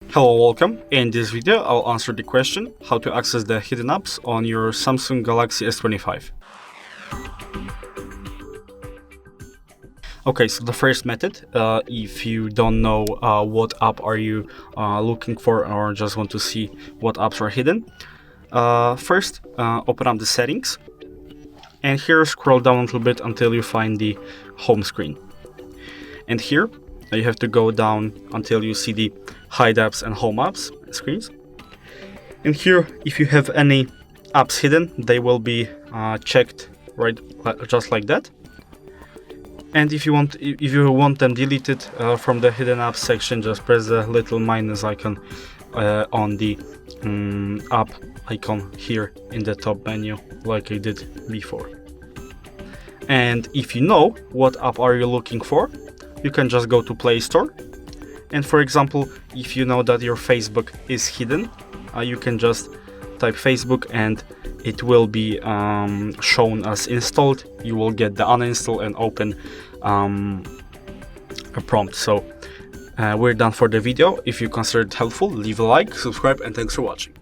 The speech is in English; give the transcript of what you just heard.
Hello, welcome. In this video, I'll answer the question how to access the hidden apps on your Samsung Galaxy S25. Okay, so the first method, if you don't know what app are you looking for or just want to see what apps are hidden, first open up the settings and here scroll down a little bit until you find the home screen. And here you have to go down until you see the hide apps and home apps screens. And here, if you have any apps hidden, they will be checked right just like that. And if you want them deleted from the hidden apps section, just press the little minus icon on the app icon here in the top menu, like I did before. And if you know what app are you looking for, you can just go to Play Store. And for example, if you know that your Facebook is hidden, you can just type Facebook and it will be shown as installed. You will get the uninstall and open a prompt. So we're done for the video. If you considered it helpful, leave a like, subscribe, and thanks for watching.